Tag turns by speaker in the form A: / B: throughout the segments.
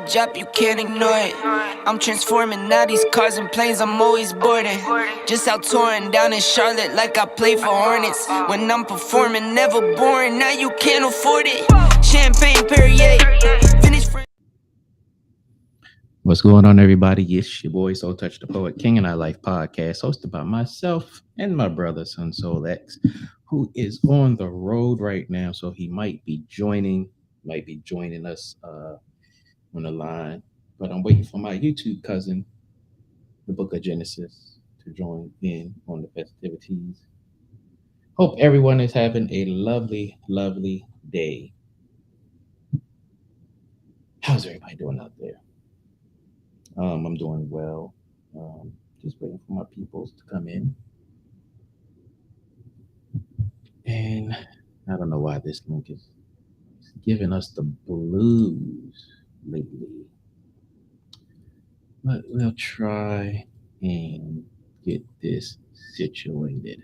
A: drop, you can't ignore it. I'm transforming now these cars and planes, I'm always boarding. Just out touring down in Charlotte like I play for Hornets. When I'm performing, never boring, now you can't afford it. Champagne Perrier, finish.
B: What's going on, everybody? It's your boy Soul Touch the Poet King and I Life podcast, hosted by myself and my brother, Son Soul X, who is on the road right now. So he might be joining us on the line. But I'm waiting for my YouTube cousin, the Book of Jennesis, to join in on the festivities. Hope everyone is having a lovely, lovely day. How's everybody doing out there? I'm doing well. Just waiting for my peoples to come in. And I don't know why this link is giving us the blues lately. But we'll try and get this situated.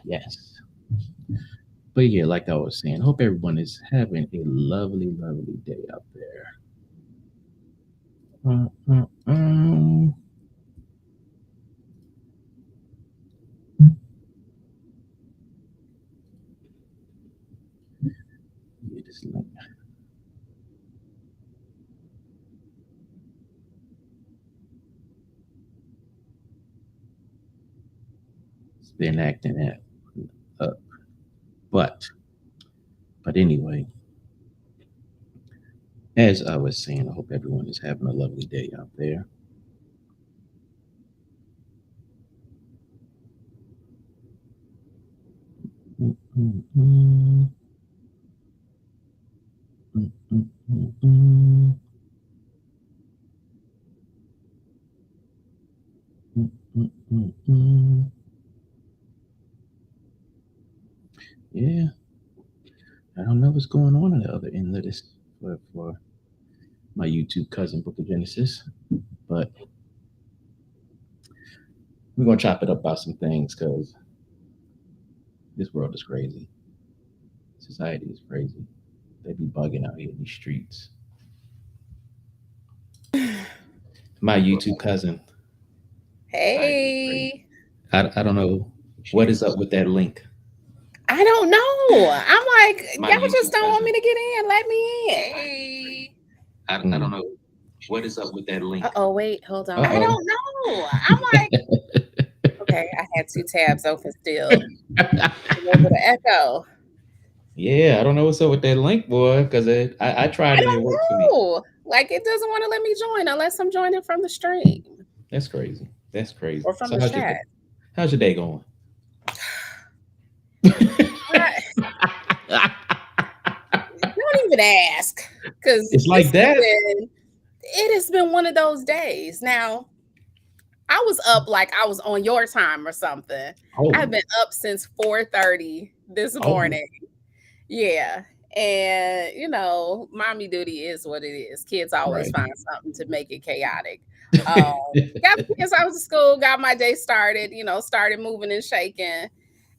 B: Yes. But yeah, like I was saying, hope everyone is having a lovely, lovely day out there. Yeah, this link. It's been acting up. But anyway, as I was saying, I hope everyone is having a lovely day out there. Yeah, I don't know what's going on the other end of this for my YouTube cousin, Book of Jennesis, but we're gonna chop it up about some things because this world is crazy. Society is crazy. They be bugging out here in these streets. My YouTube cousin.
C: Hey.
B: I don't know what is up with that link.
C: I don't know. I'm like, y'all just don't want me to get in. Let me in. Hey.
B: I don't know what is up with that link.
C: Oh, wait, hold on. I don't know. I'm like, okay, I had two tabs open still. A little bit of echo.
B: Yeah, I don't know what's up with that link, boy, because I tried it and it worked for me.
C: Like, it doesn't want to let me join unless I'm joining from the stream.
B: That's crazy. That's crazy.
C: Or from the chat.
B: How's your day going?
C: Don't even ask, because
B: it's like that.
C: It has been one of those days. Now, I was up like I was on your time or something. Oh. I've been up since 4:30 this morning. Yeah. And, you know, mommy duty is what it is. Kids always find something to make it chaotic. Got the kids out of school, got my day started, started moving and shaking.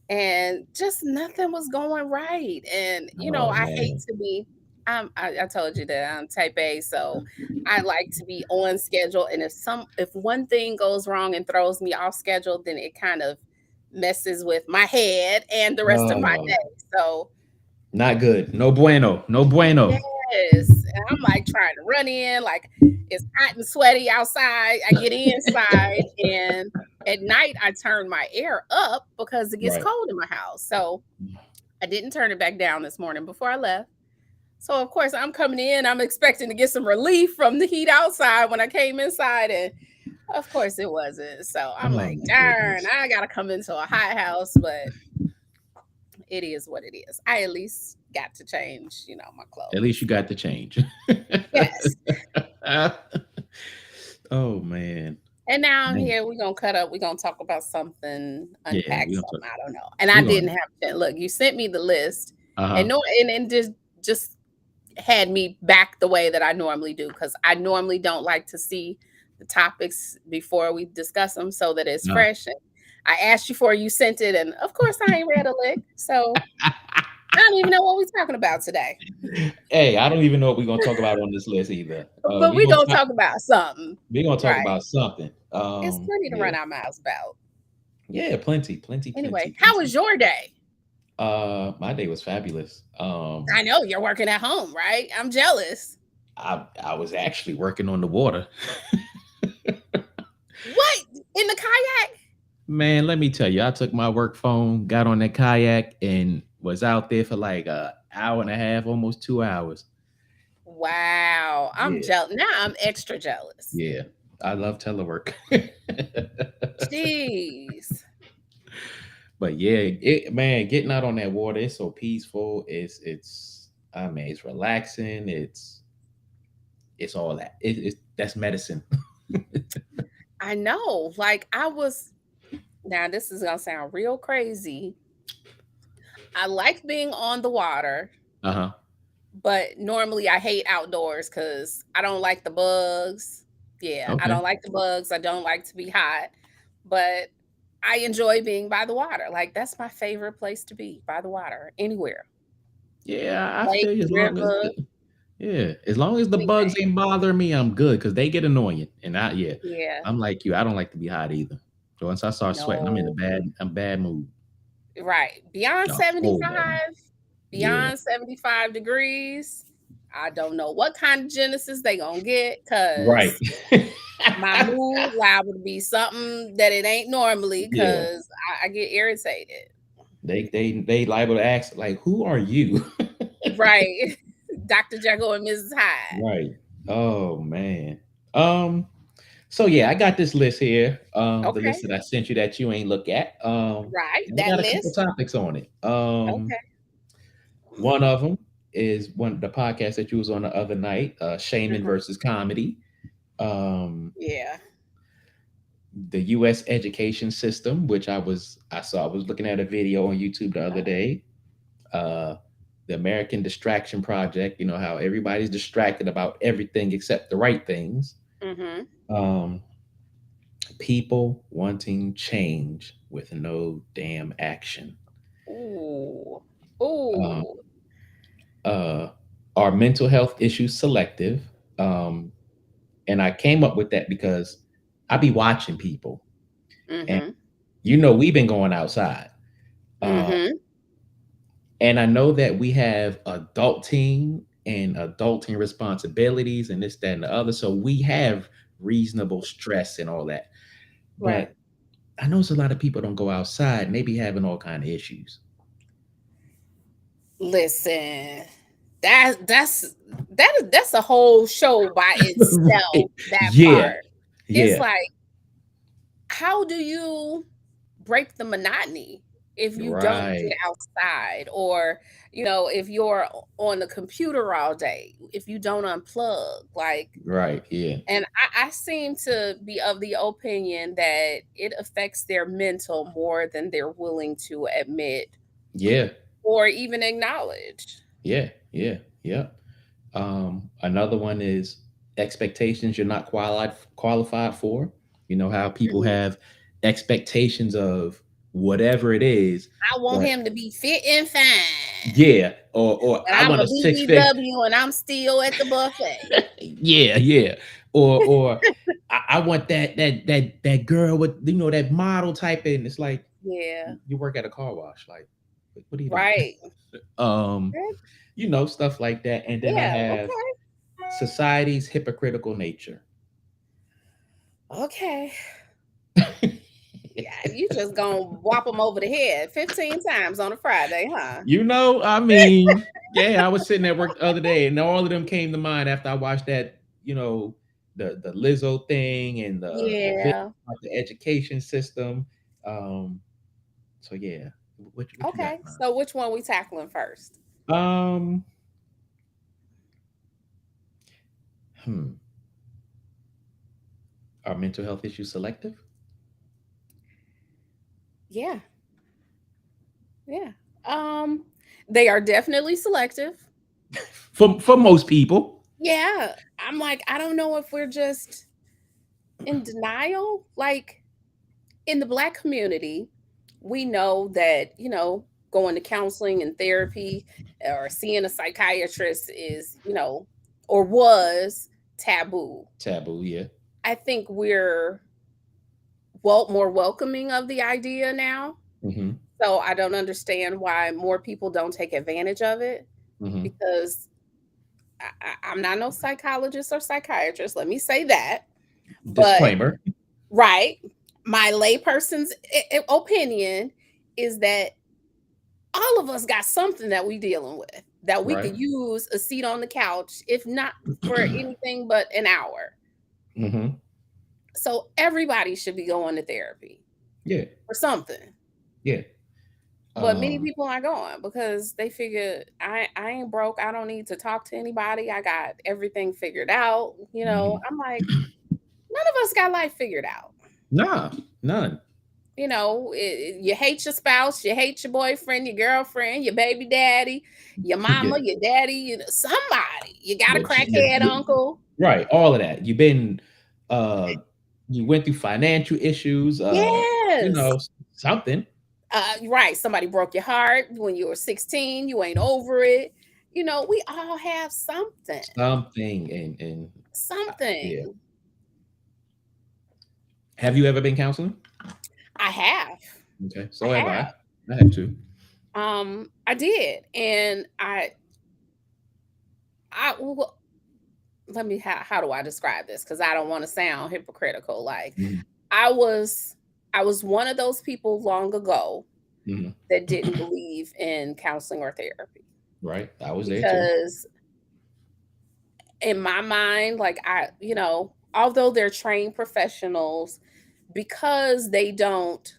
C: And just nothing was going right. And, I hate to be, I told you that I'm type A, so I like to be on schedule. And if one thing goes wrong and throws me off schedule, then it kind of messes with my head and the rest of my day. So
B: not good. No bueno. No bueno.
C: Yes. And I'm like trying to run in, like it's hot and sweaty outside. I get inside and at night I turn my air up because it gets cold in my house. So I didn't turn it back down this morning before I left. So of course I'm coming in, I'm expecting to get some relief from the heat outside when I came inside, and of course it wasn't. So I'm like, darn, I gotta come into a hot house, but it is what it is. I at least got to change, my clothes.
B: At least you got to change.
C: Yes.
B: Oh, man.
C: And now here we're going to cut up. We're going to talk about something, unpack something. I don't know. And I didn't have to. Look, you sent me the list. And just had me back the way that I normally do, because I normally don't like to see the topics before we discuss them so that it's fresh. And I asked you for, you sent it, and of course I ain't read a lick. So I don't even know what we're talking about today.
B: Hey, I don't even know what we're gonna talk about on this list either.
C: But we're gonna talk about something.
B: We're gonna talk
C: Right.
B: about something.
C: It's plenty to
B: Yeah.
C: run our mouths about.
B: Yeah, plenty.
C: Anyway, how was your day?
B: My day was fabulous.
C: I know you're working at home, right? I'm jealous.
B: I was actually working on the water.
C: What? In the kayak?
B: Man, let me tell you, I took my work phone, got on that kayak, and was out there for like an hour and a half, almost 2 hours.
C: Wow. I'm jealous. Now I'm extra jealous.
B: Yeah, I love telework.
C: Jeez.
B: But yeah, man, getting out on that water, it's so peaceful. I mean, it's relaxing. It's all that. That's medicine.
C: I know. Like now this is gonna sound real crazy. I like being on the water,
B: Uh-huh.
C: but normally I hate outdoors because I don't like the bugs. Yeah, I
B: Okay.
C: don't like the bugs. I don't like to be hot, but I enjoy being by the water. Like that's my favorite place to be, by the water, anywhere.
B: Yeah, I
C: Lake,
B: feel you
C: river,
B: as long as the bugs
C: anything.
B: ain't bothering me, I'm good because they get annoying. And
C: Yeah.
B: I'm like you. I don't like to be hot either. So once I start sweating,
C: No.
B: I'm bad mood.
C: Right. Beyond
B: A whole bad mood.
C: 75,
B: Yeah.
C: beyond 75 degrees, I don't know what kind of Jennesis they gonna get
B: Right.
C: because my mood liable to be something that it ain't normally
B: Yeah.
C: because I get irritated.
B: They liable to ask like, who are you?
C: Right. Dr. Jekyll and Mrs. Hyde.
B: Right. Oh man. So yeah, I got this list here. The
C: Okay.
B: list that I sent you that you ain't look at.
C: Right.
B: And I
C: That
B: got a couple
C: list.
B: topics on it.
C: Okay.
B: One of them is the podcast that you was on the other night, shaming
C: Mhm.
B: versus comedy. Um,
C: Yeah.
B: the U.S. education system, which I was looking at a video on YouTube the other day. Uh, the American Distraction Project. You know how everybody's distracted about everything except the right things.
C: Mm-hmm.
B: Um, people wanting change with no damn action.
C: Ooh.
B: Um,
C: Ooh.
B: are mental health issues selective? And I came up with that because I be watching people, and
C: Mm-hmm.
B: we've been going outside, uh,
C: Mm-hmm.
B: and I know that we have adulting and adulting responsibilities and this, that, and the other. So we have reasonable stress and all that.
C: Right.
B: But I know a lot of people don't go outside and they be having all kind of issues.
C: Listen, that's a whole show by itself.
B: Right.
C: That
B: Yeah.
C: part. It's
B: Yeah.
C: like, how do you break the monotony if you don't get
B: Right.
C: outside, or if you're on the computer all day, if you don't unplug, like.
B: Right. Yeah.
C: And I seem to be of the opinion that it affects their mental more than they're willing to admit
B: Yeah.
C: or even acknowledge.
B: Yeah. Yeah. Yeah. Another one is expectations you're not qualified for. You know how people
C: Mhm.
B: have expectations of whatever it is,
C: I want
B: but
C: him to be fit and fine.
B: yeah, or
C: But
B: I
C: I'm
B: want
C: a
B: a 6 figure.
C: BBW and I'm still at the buffet.
B: Yeah, yeah. Or I want that girl with that model type, and it's like
C: Yeah.
B: you work at a car wash. Like, what are you doing?
C: Right.
B: Um, stuff like that. And then I
C: Yeah.
B: have society's hypocritical nature.
C: Okay. Yeah, you just gonna whop them over the head 15 times on a Friday, huh?
B: I mean, yeah, I was sitting at work the other day, and all of them came to mind after I watched that, the Lizzo thing and the video
C: Yeah.
B: about the education system. So yeah, what you got
C: Okay.
B: in
C: So which one we tackling first?
B: mind? Are mental health issues selective?
C: Yeah. Yeah. They are definitely selective.
B: For most people.
C: Yeah. I'm like, I don't know if we're just in denial. Like in the Black community, we know that, going to counseling and therapy or seeing a psychiatrist is, or was taboo.
B: Taboo, yeah.
C: I think we're more welcoming of the idea now.
B: Mm-hmm.
C: So I don't understand why more people don't take advantage of it,
B: Mm-hmm.
C: because I'm not no psychologist or psychiatrist. Let me say that.
B: Disclaimer.
C: But, right. My layperson's opinion is that all of us got something that we dealing with that we could use a seat on the couch, if not for anything but an hour.
B: Mm-hmm.
C: So everybody should be going to therapy.
B: Yeah.
C: For something.
B: Yeah.
C: But many people aren't going because they figure I ain't broke. I don't need to talk to anybody. I got everything figured out. I'm like, none of us got life figured out.
B: Nah, none.
C: You hate your spouse, you hate your boyfriend, your girlfriend, your baby daddy, your mama, your daddy, somebody. You got a crackhead uncle.
B: Right, all of that. You've been, you went through financial issues.
C: Yes.
B: Something.
C: Right. Somebody broke your heart when you were 16. You ain't over it. We all have something.
B: Something and
C: something.
B: Yeah. Have you ever been counseling?
C: I have.
B: Okay, so have I. I have too.
C: I did, and let me. How do I describe this? Because I don't want to sound hypocritical. Like I was one of those people long ago that didn't believe in counseling or therapy.
B: Right, I was there too.
C: Because in my mind, like although they're trained professionals, because they don't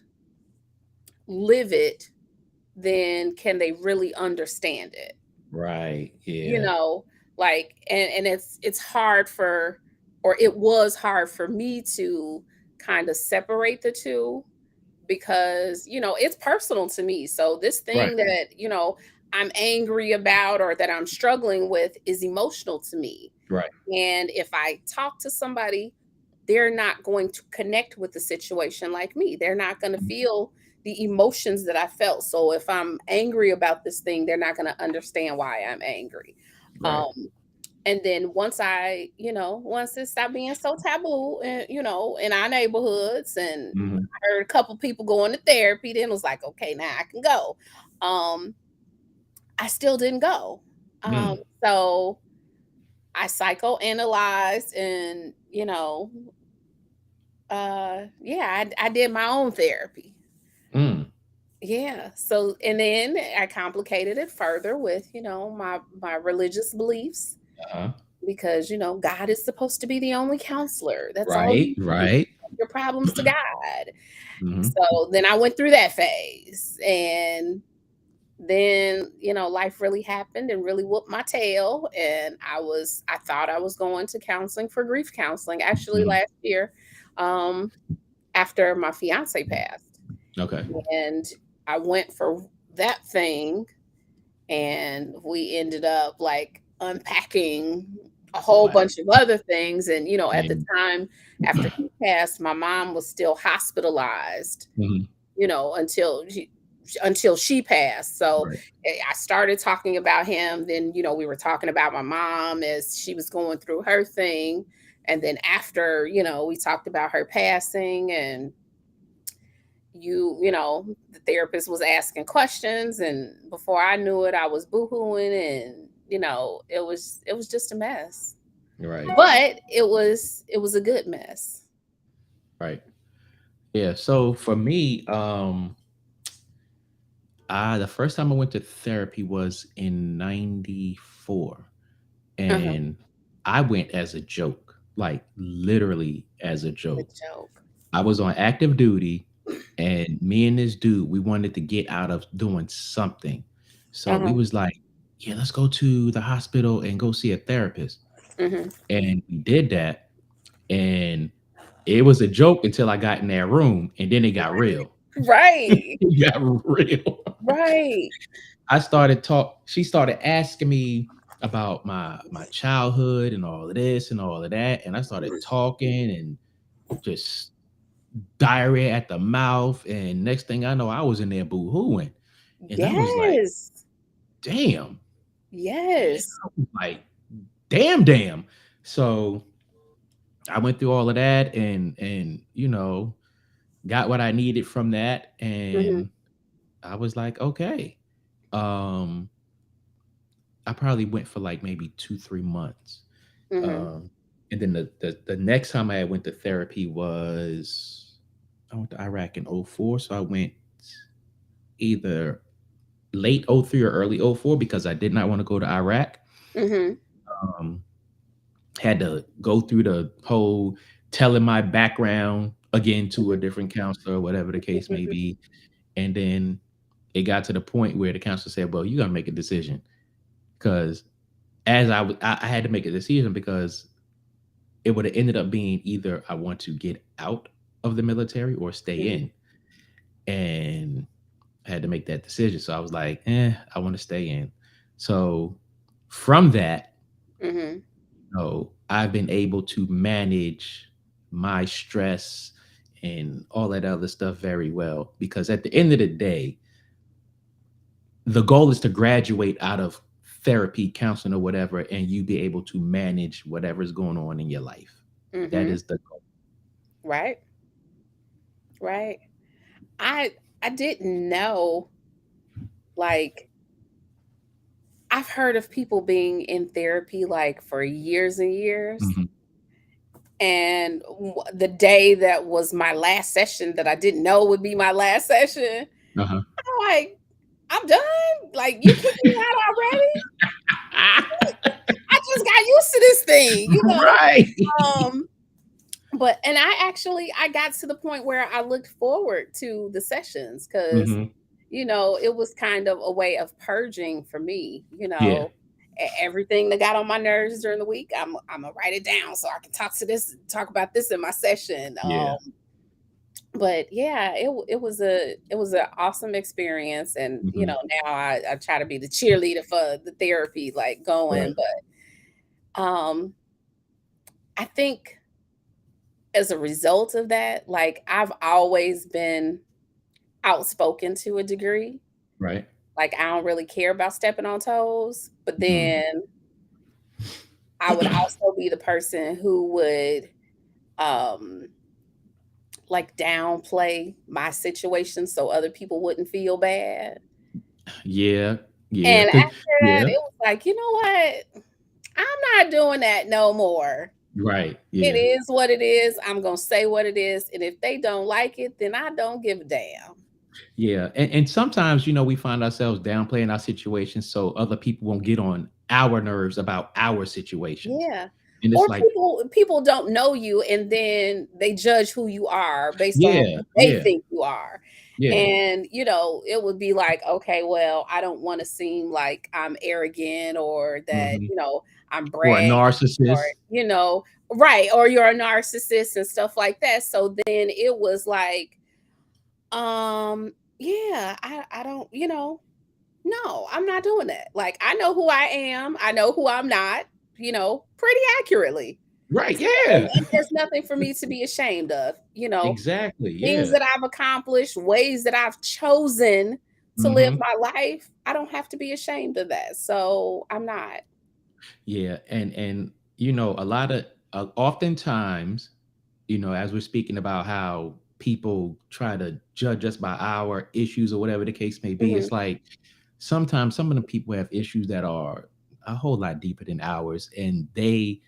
C: live it, then can they really understand it?
B: Right. Yeah.
C: And it's hard it was hard for me to kind of separate the two, because it's personal to me. So this thing that I'm angry about or that I'm struggling with is emotional to me.
B: Right.
C: And if I talk to somebody, they're not going to connect with the situation like me. They're not going to feel the emotions that I felt. So if I'm angry about this thing, they're not going to understand why I'm angry.
B: Right.
C: And then once it stopped being so taboo, and in our neighborhoods, and I heard a couple people going to therapy, then it was like, okay, now I can go. I still didn't go. So I psychoanalyzed, and I did my own therapy. Yeah. So, and then I complicated it further with, my religious beliefs, because, God is supposed to be the only counselor. That's all.
B: Right.
C: Your problems to God. So then I went through that phase, and then, life really happened and really whooped my tail. And I thought I was going to counseling for grief counseling actually last year, after my fiance passed.
B: Okay.
C: And I went for that thing, and we ended up like unpacking a whole bunch of other things. And, at the time after he passed, my mom was still hospitalized, until she passed. So I started talking about him. Then, we were talking about my mom as she was going through her thing. And then after, we talked about her passing, and the therapist was asking questions, and before I knew it, I was boohooing, and it was just a mess.
B: Right.
C: But it was a good mess.
B: Right. Yeah. So for me, the first time I went to therapy was in '94, and I went as a joke, like literally as a joke. I was on active duty, and me and this dude, we wanted to get out of doing something. So we was like, yeah, let's go to the hospital and go see a therapist. And we did that. And it was a joke until I got in that room, and then it got real.
C: Right.
B: It got real.
C: Right.
B: She started asking me about my childhood and all of this and all of that. And I started talking and just diarrhea at the mouth. And next thing I know, I was in there boo-hooing. And I was like,
C: Yes.
B: damn.
C: Yes.
B: I was like, damn. So I went through all of that and got what I needed from that.
C: Mhm.
B: And I was like, okay. Um, I probably went for like maybe 2, 3 months.
C: Mhm.
B: Um, and then the next time I went to therapy was I went to Iraq in '04. So I went either late '03 or early '04 because I did not want to go to Iraq.
C: Mhm.
B: Um, had to go through the whole telling my background again to a different counselor, whatever the case may
C: Mhm.
B: be. And then it got to the point where the counselor said, well, you got to make a decision. Because as I had to make a decision because it would have ended up being either I want to get out of the military or stay
C: Mhm.
B: in. And I had to make that decision. So I was like, I want to stay in. So from that,
C: Mhm.
B: I've been able to manage my stress and all that other stuff very well because at the end of the day, the goal is to graduate out of therapy, counseling, or whatever, and you be able to manage whatever's going on in your life. That
C: Mhm.
B: is the goal.
C: Right. Right. I didn't know, like, I've heard of people being in therapy like for years and years.
B: Mhm.
C: And the day that was my last session that I didn't know would be my last session,
B: Uh-huh.
C: I'm like, I'm done. Like, you kicked me out already? I just got used to this thing, you know?
B: Right.
C: Um, but and I got to the point where I looked forward to the sessions because
B: Mhm.
C: it was kind of a way of purging for me,
B: Yeah.
C: everything that got on my nerves during the week. I'm gonna write it down so I can talk about this in my session.
B: Yeah.
C: But yeah, it was an awesome experience, and
B: Mhm.
C: now I try to be the cheerleader for the therapy, like going.
B: Right.
C: But I think as a result of that, like I've always been outspoken to a degree.
B: Right.
C: Like, I don't really care about stepping on toes, but
B: Mhm.
C: then I would also be the person who would, um, like, downplay my situation so other people wouldn't feel bad.
B: Yeah. Yeah.
C: And
B: 'Cause
C: after that,
B: yeah.
C: it was like, "You know what? I'm not doing that no more.
B: Right.
C: It
B: Yeah.
C: is what it is. I'm gonna say what it is, and if they don't like it, then I don't give a damn."
B: Yeah, and sometimes we find ourselves downplaying our situations so other people won't get on our nerves about our situations,
C: Yeah.
B: and it's
C: Or
B: like,
C: people don't know you, and then they judge who you are based on
B: yeah,
C: who they
B: yeah,
C: think you are.
B: yeah,
C: And, it would be like, okay, well, I don't want to seem like I'm arrogant or that,
B: hmm
C: I'm
B: or a
C: bragging or,
B: narcissist,
C: right, or you're a narcissist and stuff like that. So then it was like, yeah, I don't, no, I'm not doing that. Like, I know who I am. I know who I'm not, pretty accurately.
B: right?
C: So,
B: Yeah,
C: and there's nothing for me to be ashamed of,
B: exactly,
C: things
B: yeah,
C: that I've accomplished, ways that I've chosen to live
B: hmm
C: my life. I don't have to be ashamed of that. So I'm not.
B: yeah, and a lot of oftentimes, as we're speaking about how people try to judge us by our issues or whatever the case may be,
C: Mhm.
B: it's like sometimes some of the people have issues that are a whole lot deeper than ours, and they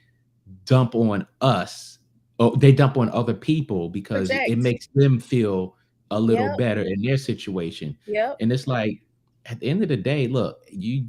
B: dump on us. Oh, they dump on other people because it
C: Project.
B: makes them feel a little
C: Yep.
B: better in their situation.
C: Yep.
B: And it's like at the end of the day, look, you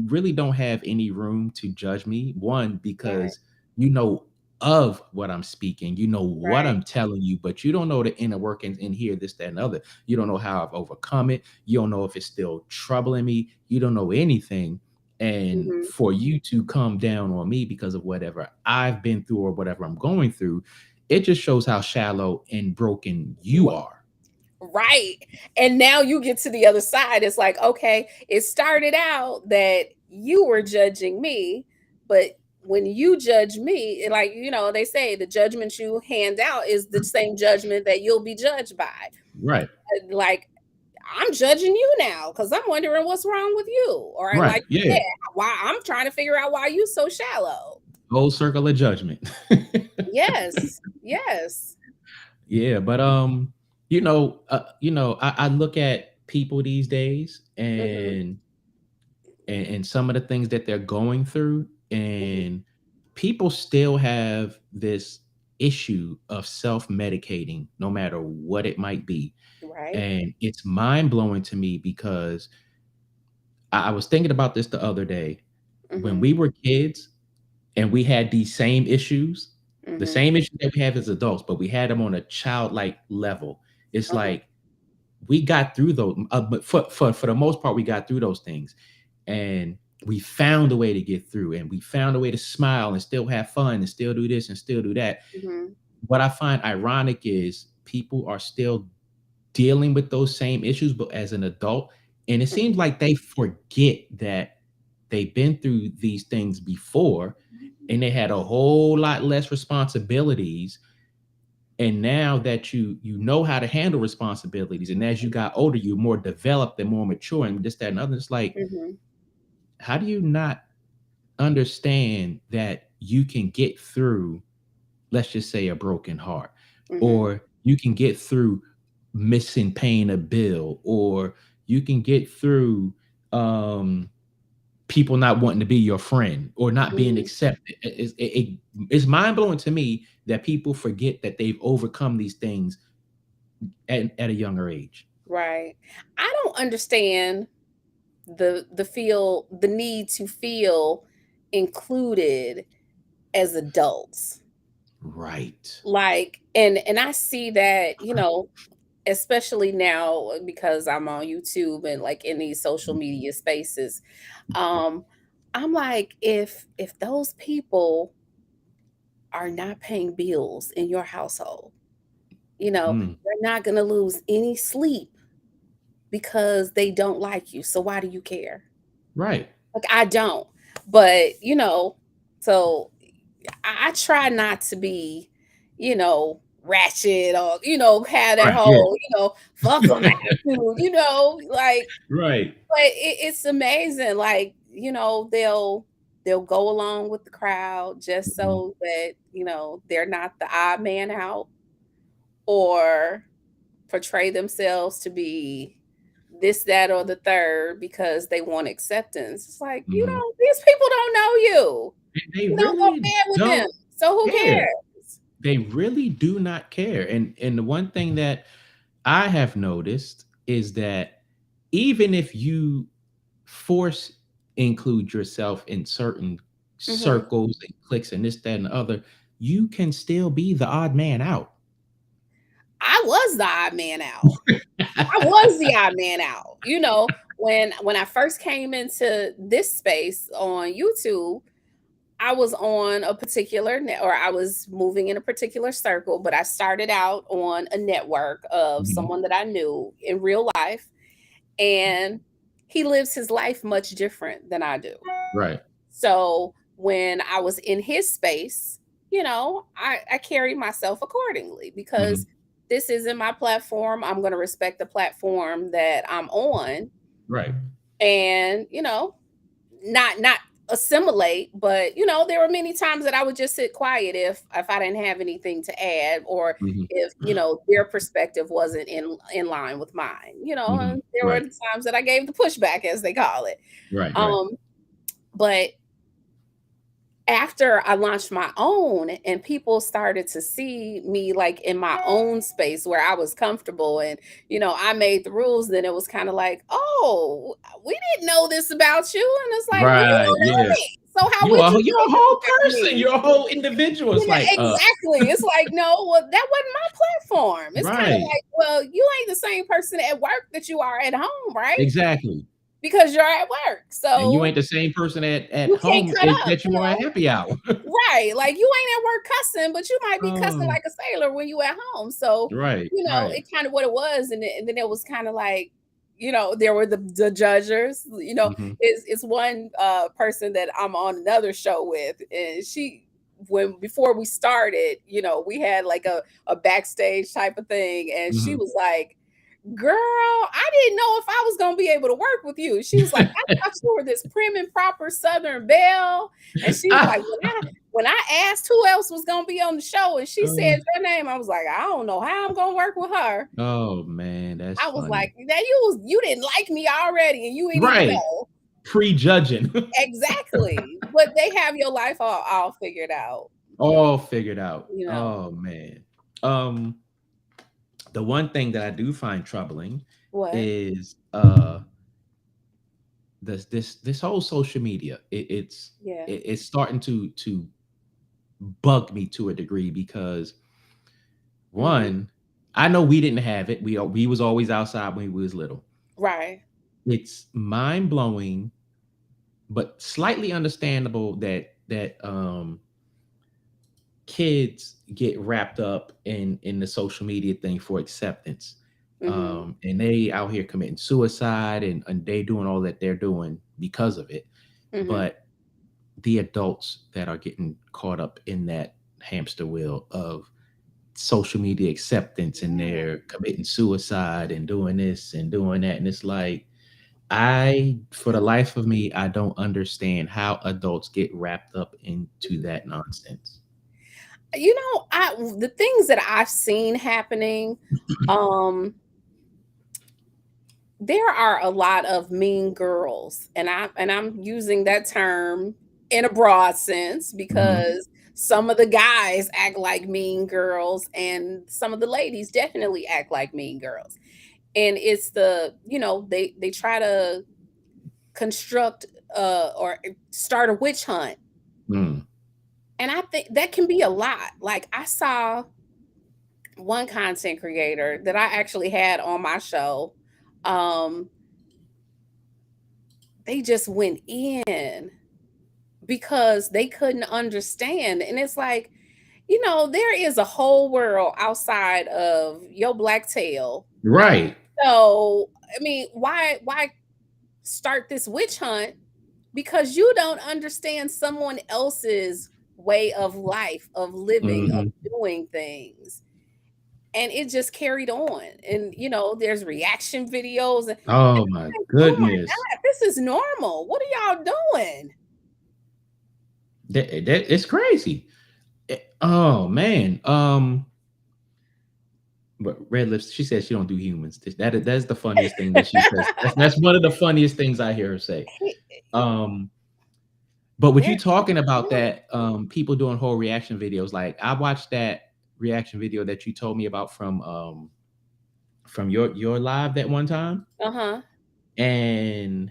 B: really don't have any room to judge me. One,
C: Right.
B: because you know of what I'm speaking, you know what
C: Right.
B: I'm telling you, but you don't know the inner workings in here, this, that, and other. You don't know how I've overcome it. You don't know if it's still troubling me. You don't know anything. And
C: Mhm.
B: for you to come down on me because of whatever I've been through or whatever I'm going through, it just shows how shallow and broken you are.
C: Right. And now you get to the other side. It's like, okay, it started out that you were judging me, but when you judge me, like, they say the judgment you hand out is the same judgment that you'll be judged by.
B: Right.
C: Like, I'm judging you now because I'm wondering what's wrong with you. Or
B: Right.
C: like,
B: Yeah.
C: why I'm trying to figure out why you so shallow.
B: Whole circle of judgment.
C: Yes. Yes.
B: Yeah, but I look at people these days
C: Mm-hmm.
B: and some of the things that they're going through,
C: Mm-hmm.
B: and people still have this issue of self-medicating, no matter what it might be.
C: Right.
B: And it's mind-blowing to me because I was thinking about this the other day. When
C: Mm-hmm.
B: we were kids and we had these same issues, the
C: Mm-hmm.
B: same issues that we have as adults, but we had them on a childlike level. It's
C: Uh-huh.
B: like we got through those, but for the most part, we got through those things, and we found a way to get through, and we found a way to smile and still have fun and still do this and still do that.
C: Mm-hmm.
B: What I find ironic is people are still dealing with those same issues, but as an adult, and it seems like they forget that they've been through these things before, and they had a whole lot less responsibilities. And now that you know how to handle responsibilities, and as you got older, you're more developed and more mature, and this, that, and other. It's like,
C: Mm-hmm.
B: how do you not understand that you can get through, let's just say, a broken heart,
C: Mm-hmm.
B: or you can get through missing paying a bill, or you can get through people not wanting to be your friend or not being
C: Mm-hmm.
B: accepted. It's mind blowing to me that people forget that they've overcome these things at a younger age.
C: Right. I don't understand the need to feel included as adults.
B: Right.
C: Like, and I see that, especially now because I'm on YouTube and like in these social media spaces. Um, I'm like, if those people are not paying bills in your household,
B: Mm,
C: they're not gonna lose any sleep because they don't like you. So why do you care?
B: right.
C: Like I don't. But, so I try not to be, ratchet or, have that
B: Right. Yeah.
C: whole, fuck them attitude, like,
B: Right.
C: but it's amazing. Like, they'll go along with the crowd just
B: Mhm.
C: so that, they're not the odd man out or portray themselves to be this, that, or the third because they want acceptance. It's like,
B: Mhm.
C: these people don't know you.
B: And they
C: You don't go
B: really
C: bed with them.
B: don't
C: So who
B: care.
C: cares?
B: They really do not care. And the one thing that I have noticed is that even if you force include yourself in certain
C: Mhm.
B: circles and cliques and this, that, and the other, you can still be the odd man out.
C: I was the odd man out. I was the odd man out. When I first came into this space on YouTube, I was on a particular or I was moving in a particular circle, but I started out on a network of
B: Mhm.
C: someone that I knew in real life, and he lives his life much different than I do.
B: Right.
C: So when I was in his space, I carried myself accordingly
B: Mhm.
C: because this isn't my platform. I'm going to respect the platform that I'm on,
B: Right.
C: and not assimilate, but there were many times that I would just sit quiet if I didn't have anything to add, or
B: Mhm.
C: if their perspective wasn't in line with mine.
B: Mhm.
C: And there were
B: Right.
C: times that I gave the pushback, as they call it.
B: Right. Right.
C: um but after I launched my own and people started to see me like in my own space where I was comfortable, and I made the rules, then it was kind of like, oh, we didn't know this about you. And it's like, well, you
B: Right.
C: don't know
B: Yeah.
C: me, so how would you
B: You're
C: know
B: a
C: this
B: whole
C: about
B: person.
C: me?
B: You're a whole individual. It's like,
C: Exactly. It's like, no, well, that wasn't my platform. It's kind of
B: right.
C: like, well, you ain't the same person at work that you are at home, right?
B: Exactly.
C: Because you're at work,
B: And you
C: so
B: ain't the same person at
C: you can't
B: home
C: cut up,
B: that you are at happy hour.
C: right. Like you ain't at work cussing, but you might be cussing
B: Oh,
C: like a sailor when you at home. So,
B: right. Right.
C: it kind of what it was. And then it was kind of like, there were the judgers.
B: Mhm.
C: It's one person that I'm on another show with, and she, when before we started, we had like a backstage type of thing, and she
B: Mhm.
C: was like, girl, I didn't know if I was gonna be able to work with you. She was like, I thought you were this prim and proper Southern belle. And she was like, when I asked who else was gonna be on the show, and she said your name, I was like, I don't know how I'm gonna work with her.
B: Oh man, that's
C: I was
B: funny.
C: like, that you didn't like me already, and you ain't even know.
B: Prejudging.
C: Exactly. But they have your life all figured out.
B: All figured out.
C: You know.
B: Oh man. The one thing that I do find troubling is this whole social media. It's starting to bug me to a degree because one, I know we didn't have it. We was always outside when we was little.
C: Right.
B: It's mind blowing, but slightly understandable that kids get wrapped up in the social media thing for acceptance. And they out here committing suicide and they doing all that they're doing because of it. But the adults that are getting caught up in that hamster wheel of social media acceptance and they're committing suicide and doing this and doing that. And it's like, for the life of me, I don't understand how adults get wrapped up into that nonsense.
C: You know, the things that I've seen happening, there are a lot of mean girls, and I'm using that term in a broad sense because some of the guys act like mean girls and some of the ladies definitely act like mean girls. And it's they try to construct or start a witch hunt. And I think that can be a lot. Like I saw one content creator that I actually had on my show. They just went in because they couldn't understand. And it's like, there is a whole world outside of your black tail.
B: Right.
C: So, I mean, why start this witch hunt? Because you don't understand someone else's way of life, of living, of doing things. And it just carried on. And, there's reaction videos.
B: Oh my goodness. Oh my
C: God, this is normal. What are y'all doing?
B: It's crazy. Oh man. But Red Lips, she says she don't do humans. That's the funniest thing that she says. That's one of the funniest things I hear her say. But with you talking about that, people doing whole reaction videos, like I watched that reaction video that you told me about from your live that one time. And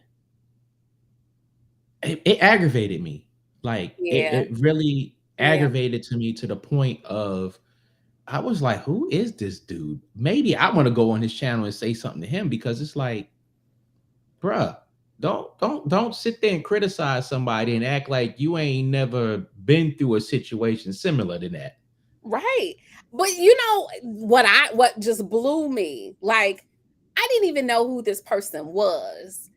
B: it aggravated me. Like it really aggravated to me to the point of I was like, who is this dude? Maybe I want to go on his channel and say something to him because it's like, bruh, don't sit there and criticize somebody and act like you ain't never been through a situation similar to that.
C: Right. But what just blew me, like I didn't even know who this person was.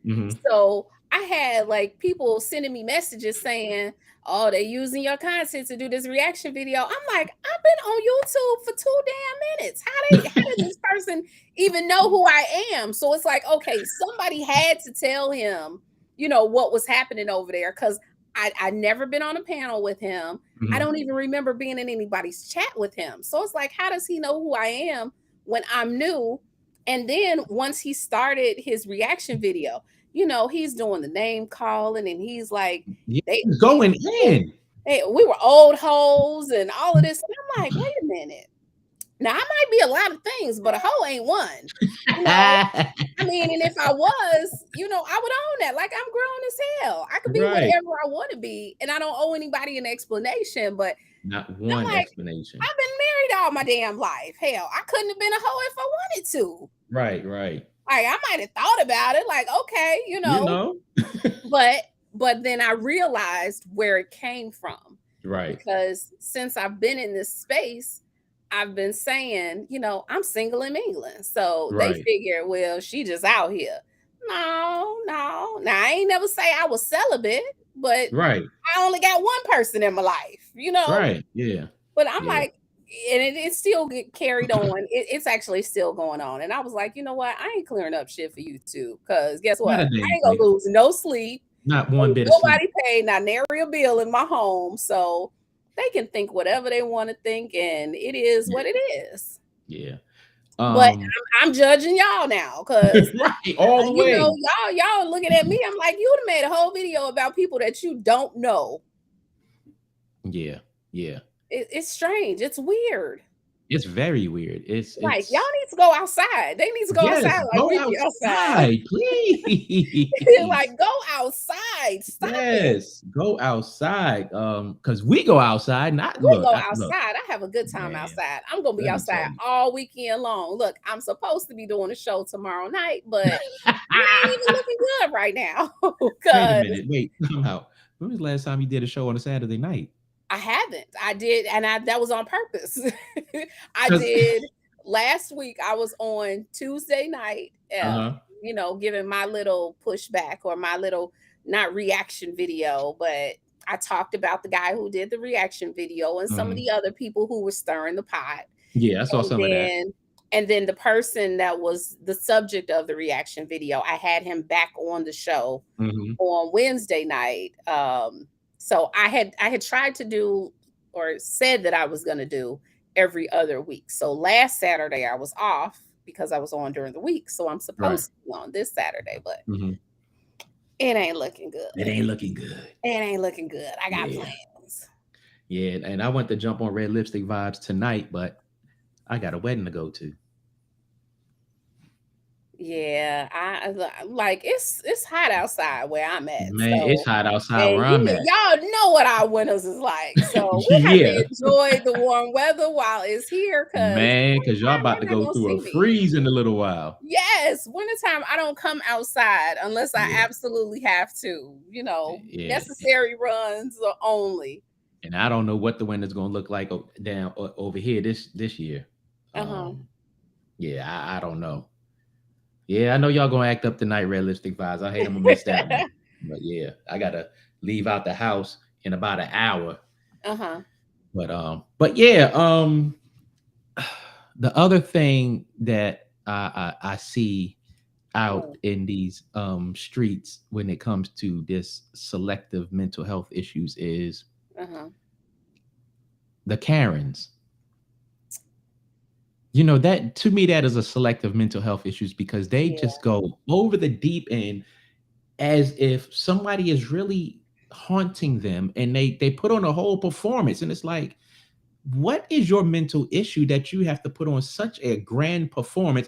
C: So I had like people sending me messages saying, oh, they're using your content to do this reaction video. I'm like, I've been on YouTube for 2 damn minutes. How did this person even know who I am? So it's like, okay, somebody had to tell him, what was happening over there. Cause I never been on a panel with him. I don't even remember being in anybody's chat with him. So it's like, how does he know who I am when I'm new? And then once he started his reaction video, he's doing the name calling and he's like,
B: he's going in.
C: Hey, we were old hoes and all of this. And I'm like, wait a minute. Now, I might be a lot of things, but a hoe ain't one. I mean, and if I was, I would own that. Like, I'm grown as hell. I could be whatever I want to be. And I don't owe anybody an explanation, but
B: not one explanation.
C: I've been married all my damn life. Hell, I couldn't have been a hoe if I wanted to.
B: Right.
C: Like, I might have thought about it. Like, okay, but then I realized where it came from.
B: Right.
C: Because since I've been in this space, I've been saying, I'm single in England. So they figure, well, she just out here. No. Now, I ain't never say I was celibate, but I only got one person in my life,
B: Right. Yeah.
C: But I'm like, it's still get carried on. It's actually still going on. And I was like, you know what? I ain't clearing up shit for YouTube, because guess what?
B: Not a
C: I
B: damn
C: ain't gonna
B: thing.
C: lose no sleep.
B: Not one bit of sleep.
C: Nobody paid not nary a bill in my home, so they can think whatever they want to think, and it is what it is.
B: Yeah.
C: But I'm judging y'all now, because
B: right, all the way.
C: Y'all looking at me. I'm like, you'd have made a whole video about people that you don't know.
B: Yeah.
C: It's strange. It's weird.
B: It's very weird. It's
C: y'all need to go outside. They need to go outside like we be outside.
B: Please.
C: Like, go outside. Stop
B: it. Go outside. Because we go outside.
C: Go outside. I have a good time outside. I'm gonna be outside all weekend long. Look, I'm supposed to be doing a show tomorrow night, but it ain't even looking good right now.
B: Wait a minute. Wait, somehow. When was the last time you did a show on a Saturday night?
C: I haven't. I did, and that was on purpose. I did last week. I was on Tuesday night, giving my little pushback, or my little, not reaction video, but I talked about the guy who did the reaction video and some of the other people who were stirring the pot.
B: Yeah, I saw some of that.
C: And then the person that was the subject of the reaction video, I had him back on the show on Wednesday night. So I had tried to do, or said that I was going to do, every other week. So last Saturday I was off because I was on during the week. So I'm supposed to be on this Saturday, but it ain't looking good.
B: It ain't looking good.
C: I got plans.
B: Yeah, and I went to jump on Red Lipstick Vibes tonight, but I got a wedding to go to.
C: Yeah, I like it's hot outside where I'm at.
B: Man, so, it's hot outside where I'm at.
C: Y'all know what our winters is like. So we have to enjoy the warm weather while it's here.
B: Because y'all about to go through a freeze in a little while.
C: Yes, wintertime, I don't come outside unless I absolutely have to. Necessary runs only.
B: And I don't know what the winter's gonna look like down over here this year. Yeah, I don't know. Yeah, I know y'all gonna act up tonight, Red Lipstick Vibes. I hate them to miss that one. But yeah, I gotta leave out the house in about an hour. But yeah, the other thing that I see out in these streets when it comes to this selective mental health issues is the Karens. That to me, that is a selective mental health issues, because they just go over the deep end as if somebody is really haunting them, and they put on a whole performance. And it's like, what is your mental issue that you have to put on such a grand performance?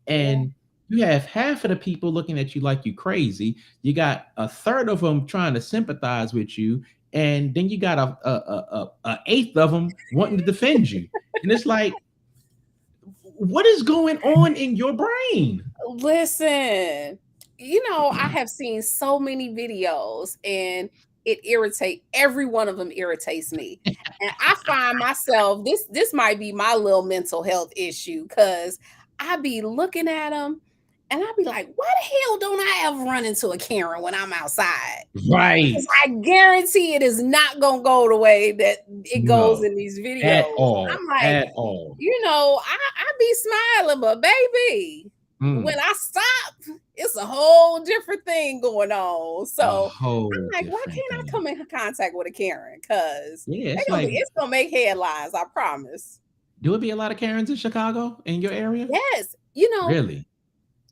B: And you have half of the people looking at you like you crazy. You got a third of them trying to sympathize with you. And then you got a eighth of them wanting to defend you. And it's like, what is going on in your brain?
C: Listen, I have seen so many videos, and every one of them irritates me. And I find myself, this might be my little mental health issue, because I be looking at them and I be like, why the hell don't I ever run into a Karen when I'm outside?
B: Right.
C: Because I guarantee it is not going to go the way that it goes in these videos.
B: At all.
C: I'm like,
B: at all.
C: I be smiling, but baby, when I stop, it's a whole different thing going on. So I'm like, why can't I come in contact with a Karen? Because it's going to make headlines, I promise.
B: Do it be a lot of Karens in Chicago, in your area?
C: Yes.
B: Really?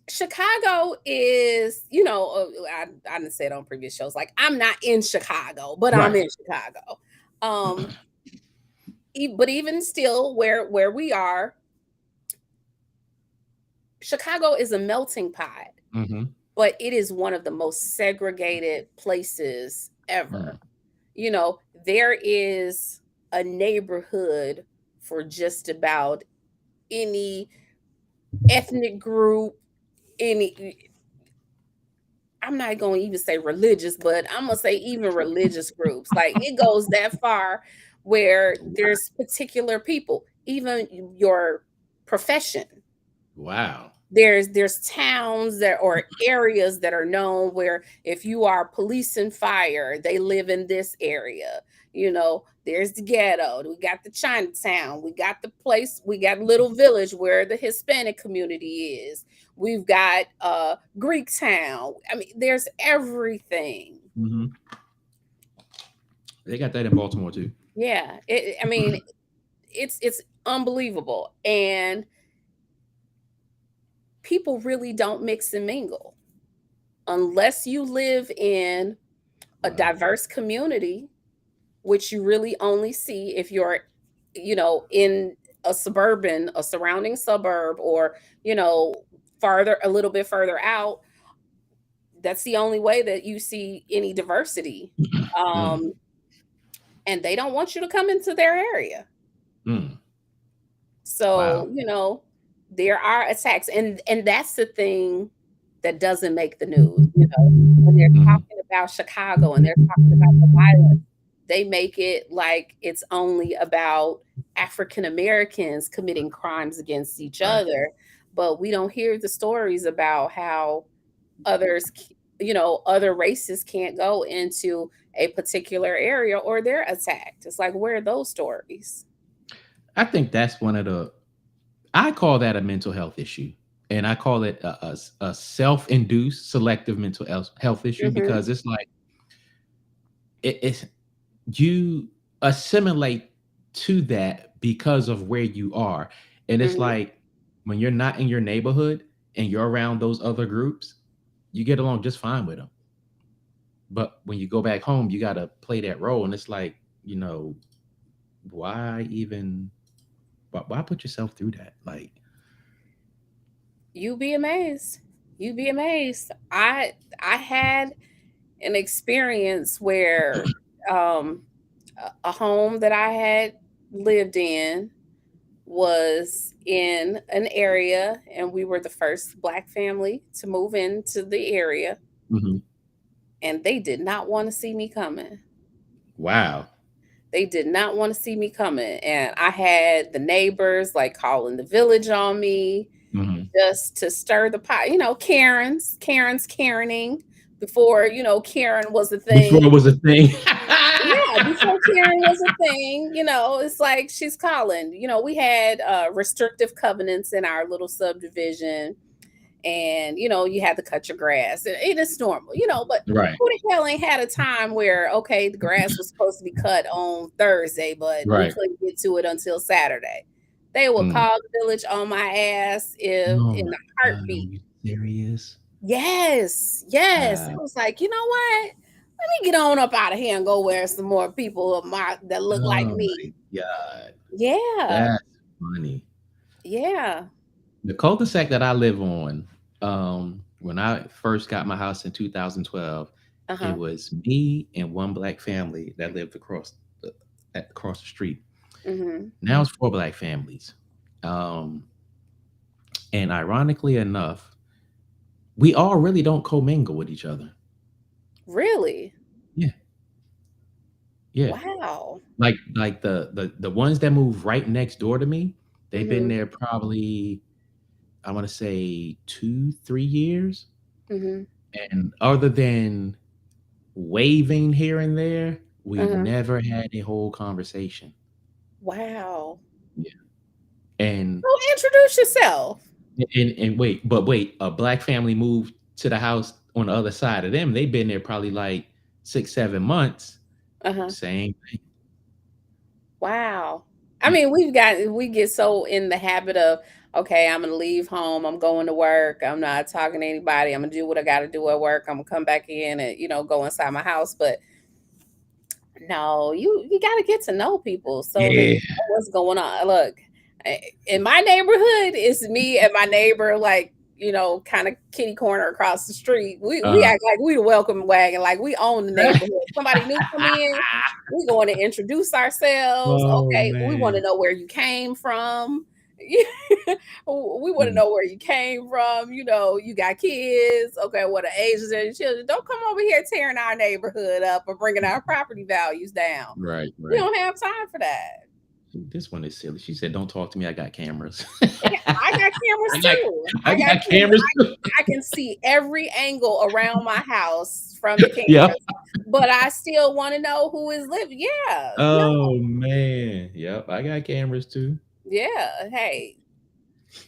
C: Chicago is, I didn't say it on previous shows, like, I'm not in Chicago, but I'm in Chicago. But even still, where we are, Chicago is a melting pot, but it is one of the most segregated places ever. There is a neighborhood for just about any ethnic group, I'm not going to even say religious, but I'm going to say even religious groups. Like, it goes that far where there's particular people, even your profession.
B: Wow.
C: There's towns or areas that are known where if you are police and fire, they live in this area. There's the ghetto, we got the Chinatown, we got the place, we got Little Village where the Hispanic community is, we've got Greek Town. I mean, there's everything.
B: Mm-hmm. They got that in Baltimore too.
C: Yeah, I mean, it's unbelievable, and people really don't mix and mingle unless you live in a diverse community, which you really only see if you're, in a surrounding suburb, or, a little bit further out. That's the only way that you see any diversity. And they don't want you to come into their area. So, there are attacks. And that's the thing that doesn't make the news. When they're talking about Chicago and they're talking about the violence, they make it like it's only about African Americans committing crimes against each other. But we don't hear the stories about how other races can't go into a particular area or they're attacked. It's like, where are those stories?
B: I think that's I call that a mental health issue. And I call it a self-induced selective mental health issue, because it's like, you assimilate to that because of where you are. And it's like, when you're not in your neighborhood and you're around those other groups, you get along just fine with them. But when you go back home, you got to play that role. And it's like, why put yourself through that? Like,
C: you'd be amazed. I had an experience where a home that I had lived in was in an area, and we were the first Black family to move into the area. And they did not want to see me coming.
B: Wow.
C: They did not want to see me coming. And I had the neighbors like calling the village on me just to stir the pot. Karen's Karening before, Karen was a thing.
B: Before it was a thing.
C: Yeah, before Karen was a thing, it's like she's calling. We had restrictive covenants in our little subdivision. And, you had to cut your grass. And it is normal, but who the hell ain't had a time where, okay, the grass was supposed to be cut on Thursday, but we couldn't get to it until Saturday. They would call the village on my ass in a heartbeat.
B: Are you serious?
C: Yes. It was like, you know what? Let me get on up out of here and go where some more people that look like me.
B: God.
C: Yeah.
B: That's funny.
C: Yeah.
B: The cul-de-sac that I live on, when I first got my house in 2012, it was me and one Black family that lived across the street. Now it's 4 Black families. And ironically enough, we all really don't commingle with each other.
C: Really?
B: Yeah.
C: Wow.
B: Like the ones that move right next door to me, they've been there probably, I want to say 2-3 years. And other than waving here and there, we never had a whole conversation.
C: Wow.
B: Yeah. And
C: introduce yourself.
B: And wait, a Black family moved to the house on the other side of them. They've been there probably like 6-7 months. Same thing.
C: Wow. I mean, we get so in the habit of, okay, I'm going to leave home. I'm going to work. I'm not talking to anybody. I'm going to do what I got to do at work. I'm going to come back in and, go inside my house. But no, you got to get to know people. So that you know what's going on. Look, in my neighborhood, it's me and my neighbor, like, kind of kitty corner across the street. We act like we the welcome wagon, like we own the neighborhood. Somebody new come in, we going to introduce ourselves. Okay, man. We want to know where you came from. We want to know where you came from. You got kids. Okay, what the ages of your children? Don't come over here tearing our neighborhood up or bringing our property values down.
B: Right.
C: We don't have time for that.
B: This one is silly. She said, "Don't talk to me. I got cameras."
C: I got cameras too.
B: I got cameras too.
C: I can see every angle around my house from the cameras. but I still want to know who is living. Yeah.
B: Oh man. Yep. I got cameras too.
C: Yeah. Hey,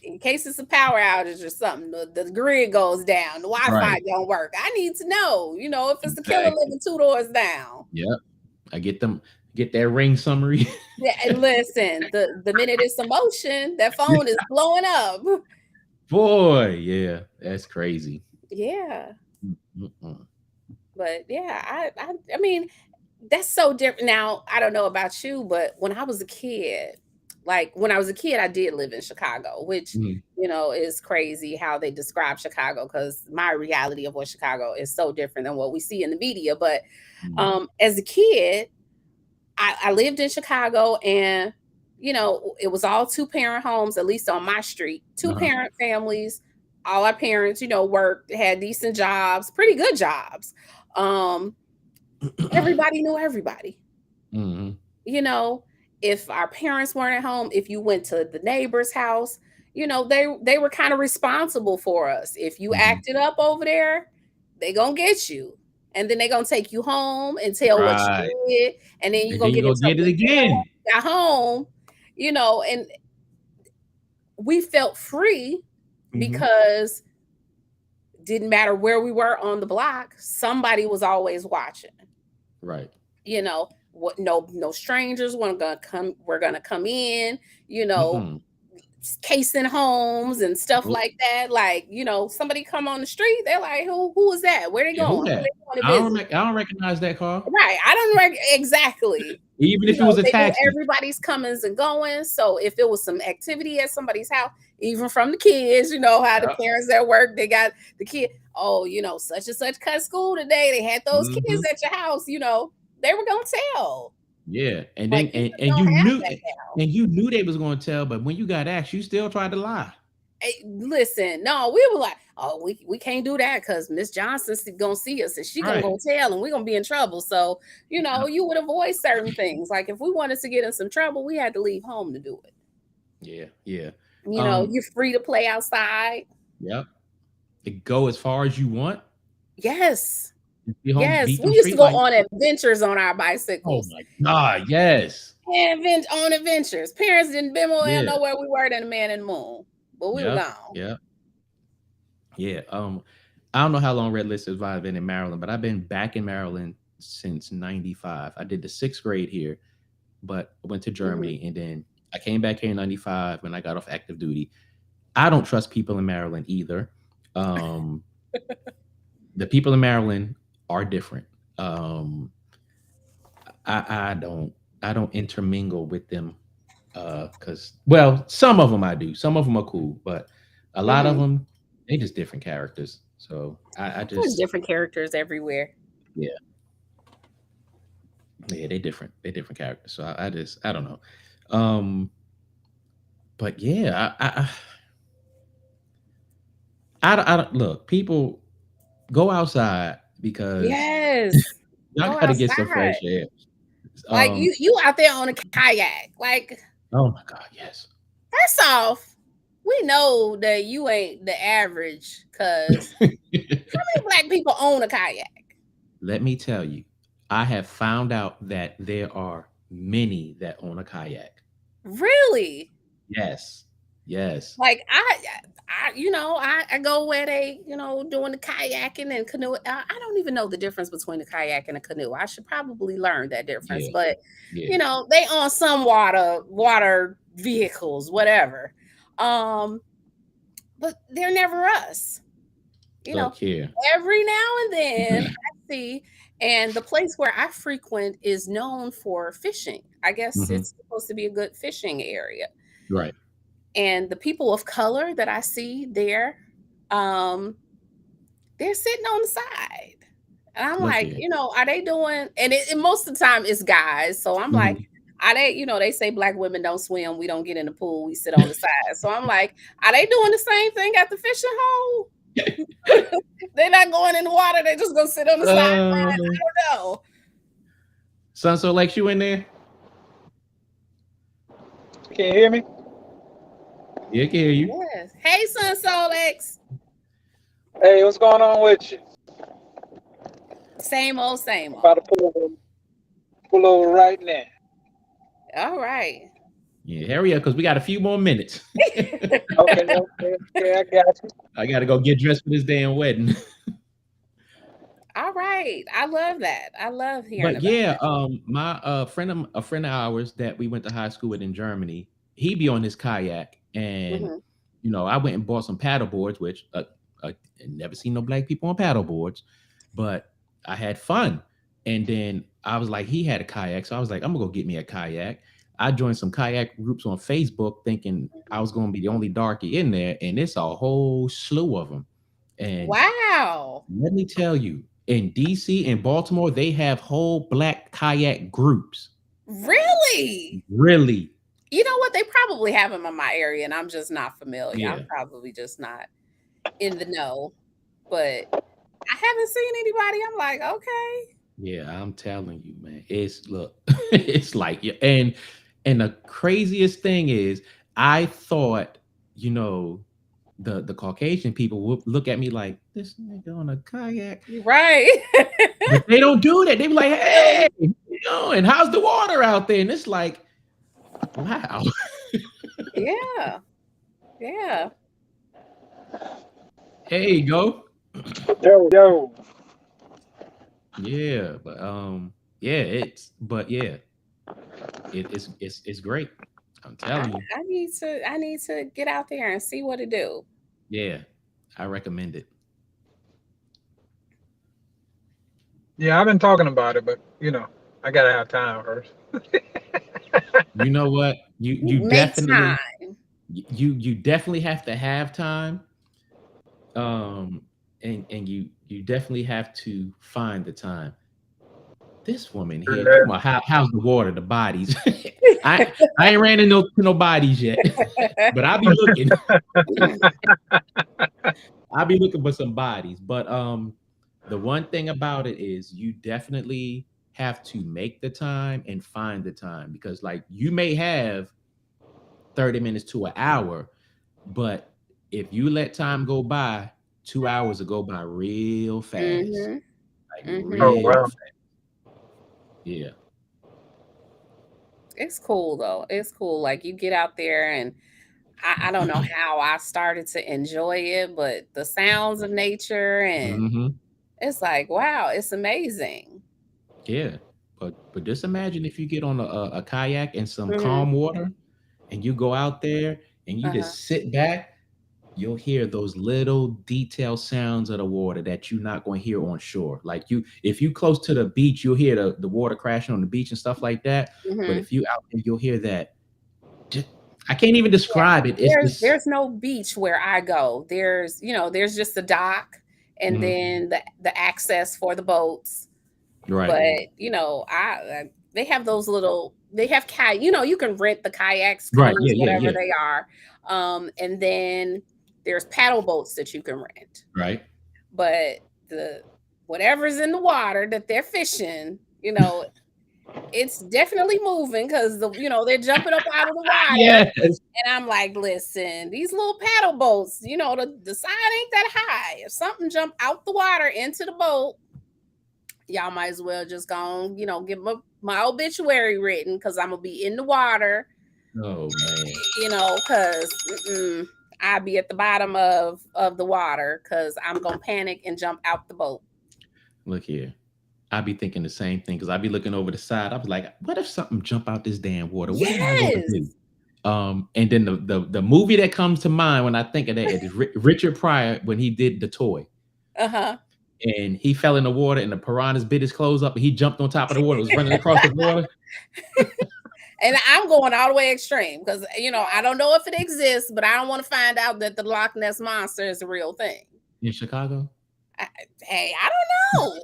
C: in case it's a power outage or something, the grid goes down, the Wi-Fi don't work. I need to know, if it's the killer living 2 doors down.
B: Yep. I get that ring summary.
C: Yeah, and listen, the minute it's emotion, that phone is blowing up.
B: Boy, yeah, that's crazy.
C: Yeah. But yeah, I mean, that's so different. Now, I don't know about you, but when I was a kid, I did live in Chicago, which, is crazy how they describe Chicago, because my reality of what Chicago is so different than what we see in the media. But as a kid, I lived in Chicago, and, it was all 2-parent homes, at least on my street, 2-parent families. All our parents, worked, had decent jobs, pretty good jobs. Everybody knew everybody. If our parents weren't at home, if you went to the neighbor's house, they were kind of responsible for us. If you acted up over there, they gonna get you, and then they gonna take you home and tell what you did, and then you gonna get
B: it again.
C: Got home, and we felt free because didn't matter where we were on the block, somebody was always watching.
B: Right.
C: What? No strangers were gonna come in. Casing homes and stuff like that. Like, somebody come on the street, they're like, who is that? Where they going?
B: I don't recognize that car.
C: Right. I don't exactly.
B: Even if it was a taxi.
C: Everybody's comings and goings. So if it was some activity at somebody's house, even from the kids, how the parents at work, they got the kid. Oh, such and such cut school today. They had those kids at your house. They were gonna tell.
B: Yeah, and then you knew they was gonna tell, but when you got asked, you still tried to lie.
C: Hey, listen, no, we were like, oh, we can't do that because Miss Johnson's gonna see us and she gonna go tell, and we're gonna be in trouble. So, you would avoid certain things. Like if we wanted to get in some trouble, we had to leave home to do it.
B: Yeah.
C: You're free to play outside.
B: Yep. To go as far as you want.
C: Yes. Yes, we used to go on adventures on our bicycles.
B: Oh my God, yes.
C: And on adventures. Parents didn't know where we were than the man in the moon, but we were gone.
B: Yeah. I don't know how long Red List has been in Maryland, but I've been back in Maryland since '95. I did the 6th grade here, but I went to Germany, and then I came back here in '95 when I got off active duty. I don't trust people in Maryland either. The people in Maryland are different. I don't intermingle with them because some of them I do. Some of them are cool, but a lot of them, they just different characters. So there's
C: different characters everywhere.
B: Yeah, they different characters. So I don't know. But yeah, I don't look. People go outside because y'all gotta get some fresh air.
C: Like you out there on a kayak. Like,
B: oh my God, yes.
C: First off, we know that you ain't the average, because how many Black people own a kayak?
B: Let me tell you, I have found out that there are many that own a kayak.
C: Really?
B: Yes.
C: Like I go where they, doing the kayaking and canoe. I don't even know the difference between a kayak and a canoe. I should probably learn that difference. But they on some water vehicles, whatever. But they're never us. Every now and then I see, and the place where I frequent is known for fishing. I guess it's supposed to be a good fishing area.
B: Right.
C: And the people of color that I see there, they're sitting on the side. And I'm like, are they doing, and most of the time it's guys. So I'm like, are they, they say Black women don't swim. We don't get in the pool. We sit on the side. So I'm like, are they doing the same thing at the fishing hole? They're not going in the water. They're just going to sit on the sideline. I don't know.
B: Sunso Lex, you in there?
D: Can you hear me?
B: Yeah, I can hear you.
C: Yes. Hey, Sunso Lex.
D: Hey, what's going on with you?
C: Same old, same old.
D: About to pull over right now.
C: All right.
B: Yeah, hurry up because we got a few more minutes.
D: Okay, I got you.
B: I got to go get dressed for this damn wedding.
C: All right. I love that. I love hearing
B: But
C: about
B: yeah,
C: that.
B: my a friend of ours that we went to high school with in Germany, he be on his kayak, and
C: Mm-hmm.
B: I went and bought some paddle boards, which never seen no black people on paddle boards, but I had fun. And then I was like, he had a kayak, so I was like, I'm gonna go get me a kayak. I joined some kayak groups on Facebook, thinking I was gonna be the only darky in there, and it's a whole slew of them. And
C: Wow.
B: let me tell you, in DC and Baltimore, they have whole black kayak groups.
C: Really?
B: Really?
C: You know what? They probably have them in my area, and I'm just not familiar.
B: Yeah.
C: I'm probably just not in the know. But I haven't seen anybody. I'm like, okay.
B: Yeah, I'm telling you, man. It's like, yeah, and the craziest thing is, I thought, the Caucasian people would look at me like, this nigga on a kayak.
C: Right.
B: But they don't do that. They be like, hey, and how's the water out there? And it's like, wow.
C: Yeah. Yeah.
B: There you go.
D: Yo.
B: Yeah, but it's great. I'm telling you.
C: I need to get out there and see what it do.
B: Yeah, I recommend it.
D: Yeah, I've been talking about it, but I gotta have time first.
B: You know what? You
C: Make
B: definitely
C: time.
B: you definitely have to have time. And you definitely have to find the time. This woman here, come on, how's the water, the bodies? I ain't ran into no bodies yet, but I'll be looking. I'll be looking for some bodies. But the one thing about it is you definitely have to make the time and find the time, because like you may have 30 minutes to an hour, but if you let time go by, 2 hours will go by real fast.
C: Mm-hmm.
B: Like
C: Mm-hmm.
B: real fast. Yeah.
C: It's cool though. It's cool. Like you get out there, and I don't know how I started to enjoy it, but the sounds of nature, and it's like, wow, it's amazing.
B: Yeah. But just imagine if you get on a kayak in some calm water, and you go out there and you just sit back, you'll hear those little detailed sounds of the water that you're not going to hear on shore. Like if you close to the beach, you'll hear the water crashing on the beach and stuff like that. But if you out there, you'll hear that. I can't even describe it.
C: There's no beach where I go. There's just the dock, and then the access for the boats.
B: Right.
C: But they have those little, they have you can rent the kayaks,
B: right?
C: canoes,
B: Yeah,
C: whatever they are. And then there's paddle boats that you can rent.
B: Right.
C: But whatever's in the water that they're fishing, it's definitely moving, because they're jumping up out of the water.
B: Yes.
C: And I'm like, listen, these little paddle boats, the side ain't that high. If something jump out the water into the boat, y'all might as well just go on, get my obituary written, because I'm gonna be in the water.
B: Oh man.
C: Because I'll be at the bottom of the water, because I'm gonna panic and jump out the boat.
B: Look here. I be thinking the same thing, because I be looking over the side. I was like, what if something jump out this damn water? What am I going to do? And then the movie that comes to mind when I think of that is Richard Pryor, when he did The Toy. And he fell in the water, and the piranhas bit his clothes up, and he jumped on top of the water, was running across the water.
C: And I'm going all the way extreme, because I don't know if it exists, but I don't want to find out that the Loch Ness Monster is a real thing
B: in Chicago.
C: I don't know.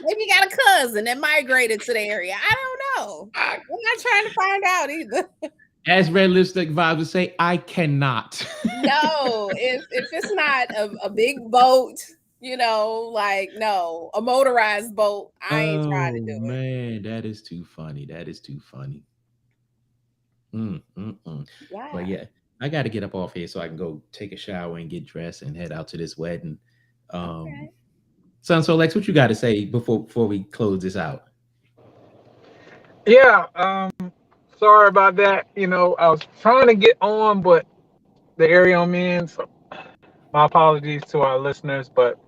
C: Maybe you got a cousin that migrated to the area. I don't know. I'm not trying to find out either. As
B: Red Lipstick Vibes would say, I cannot.
C: No, if it's not a big boat, no, a motorized boat, I ain't trying to do it.
B: Man, that is too funny. That is too funny. Yeah. But yeah, I got to get up off here so I can go take a shower and get dressed and head out to this wedding.
C: Okay.
B: Son, so Lex, what you got to say before we close this out?
D: Yeah, sorry about that. You know, I was trying to get on, but the area I'm in, so my apologies to our listeners. But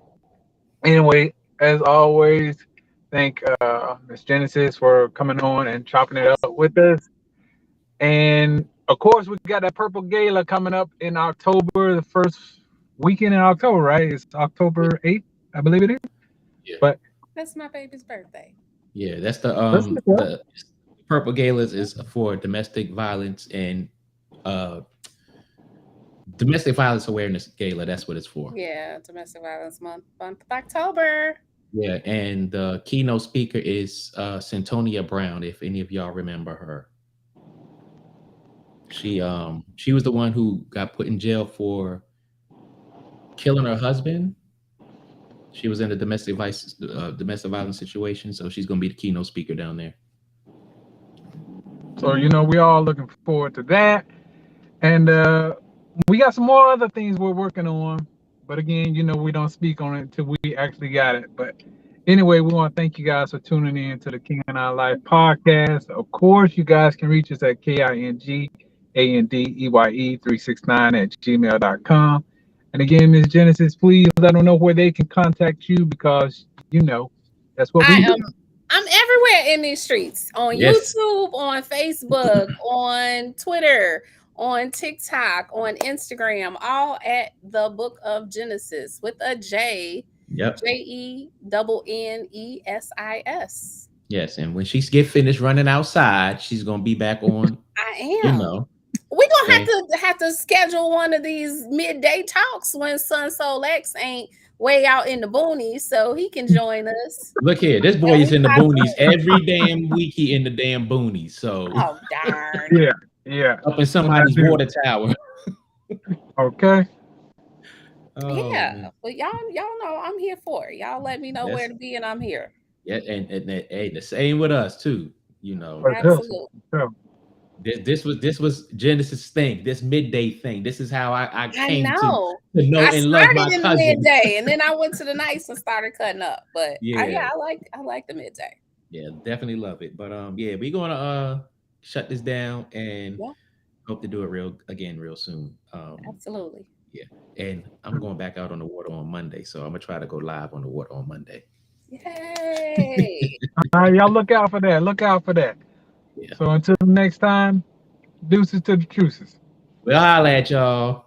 D: anyway, as always, thank Miss Jennesis for coming on and chopping it up with us. And of course, we got that Purple Gala coming up in October, the first weekend in October, right? It's October 8th, I believe it is.
B: Yeah.
D: But
C: That's my baby's birthday.
B: Yeah, that's the Purple Galas is for domestic violence and domestic violence awareness gala. That's what it's for.
C: Yeah, domestic violence month of October.
B: Yeah, and the keynote speaker is Centonia Brown. If any of y'all remember her, she was the one who got put in jail for killing her husband. She was in a domestic violence situation, so she's gonna be the keynote speaker down there.
D: So you know, we all looking forward to that, and we got some more other things we're working on. But again, you know, we don't speak on it until we actually got it. But anyway, we want to thank you guys for tuning in to the King and I Life podcast. Of course, you guys can reach us at KINGANDEYE369@gmail.com. And again, Ms. Jennesis, please let them know where they can contact you, because you know that's what we do.
C: I'm everywhere in these streets, on YouTube, on Facebook, on Twitter, on TikTok, on Instagram, all at the Book of Jennesis with a J.
B: Yep.
C: JENNESIS.
B: Yes, and when she get finished running outside, she's gonna be back on.
C: I am.
B: You know,
C: we're gonna have to schedule one of these midday talks when Son Soul X ain't way out in the boonies, so he can join us.
B: Look here, this boy is in the boonies every damn week. He in the damn boonies. So
C: oh darn.
D: Yeah.
B: Up in somebody's water tower.
D: Okay.
B: Oh,
C: yeah,
B: man.
C: but y'all know I'm here for it. Y'all let me know where to be, and I'm here.
B: Yeah, and hey, the same with us too. You know,
C: absolutely.
B: This was Jennesis thing. This midday thing. This is how I came to know and love my cousin.
C: I started in the midday, and then I went to the nights and started cutting up. But I like the midday.
B: Yeah, definitely love it. But we're gonna shut this down and hope to do it real soon.
C: Absolutely.
B: Yeah, and I'm going back out on the water on Monday, so I'm gonna try to go live on the water on Monday.
C: Yay!
D: All right, y'all look out for that. Yeah. So until next time, deuces to the truces.
B: We'll holler at y'all.